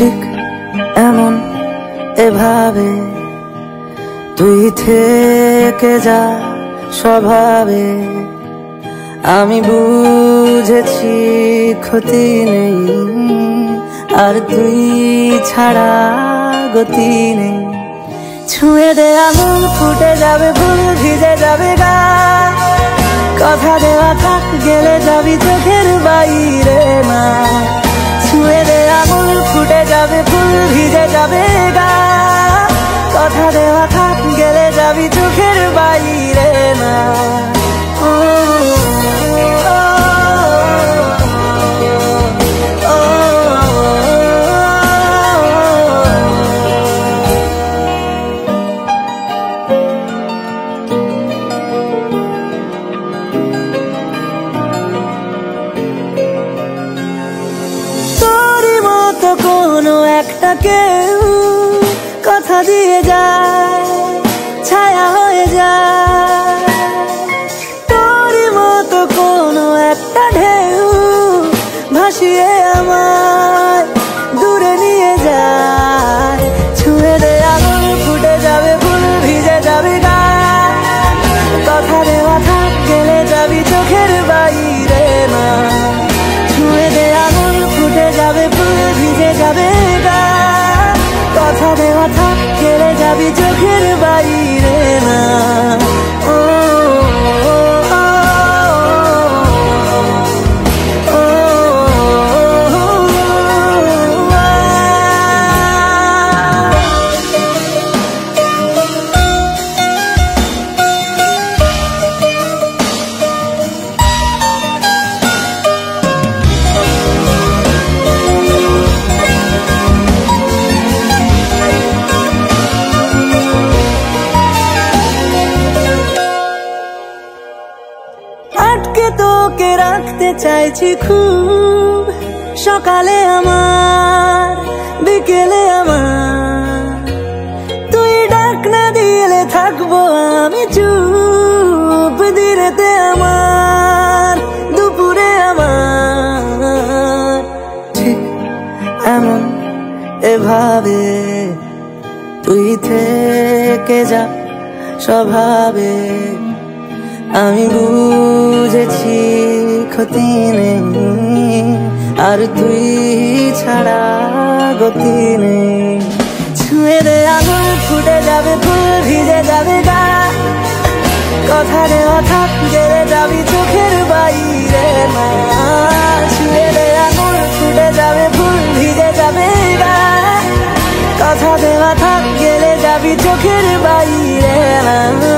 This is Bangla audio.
ঠিক এমন এভাবে তুই থেকে যা স্বভাবে। আমি বুঝেছি ক্ষতি নেই, আর তুই ছাড়া গতি নেই। ছুঁয়ে দে আঙুল, ফুটে যাবে ফুল, ভিজে যাবে গা। কথা দেওয়া থাক, গেলে যাবি চোখের বাইরে না। ছুঁয়ে দে আঙুল, ফুটে যাবে ফুল, ভিজে যাবে গা। কথা দেওয়া থাক, গেলে যাবি চোখের বাইরে না। কোনো একটা কেউ কথা দিয়ে যায়, ছায়া হয়ে যায়। তোরই মতো কোনো একটা ঢেউ ভাসিয়ে আমায় দূরে নিয়ে যায়। ছুঁয়ে দে আঙুল, ফুটে যাবে ফুল, ভিজে যাবে গা। কথা দেওয়া থাক, গেলে যাবি চোখের বাইরে না। ছুঁয়ে দে আঙুল, ফুটে যাবে ফুল, ভিজে যাবে গা। কথা দেওয়া থাক, গেলে যাবি চোখের বাইরে না। আটকে তোকে রাখতে চাইছি খুব, সকালে আমার, বিকেলে আমার। তুই ডাক না দিলে থাকবো আমি চুপ, দিনেতে আমার, দুপুরে আমার। ঠিক এমন এভাবে তুই থেকে যা স্বভাবে। আমি বুঝেছি ক্ষতি নেই, আর তুই ছাড়া গতি নেই। ছুঁয়ে দে আঙুল, ফুটে যাবে ফুল, ভিজে যাবে গা। কথা দেওয়া থাক, গেলে যাবি চোখের বাইরে না। ছুঁয়ে দে আঙুল, ফুটে যাবে ফুল, ভিজে যাবে গা। কথা দেওয়া থাক, গেলে যাবি চোখের বাইরে না।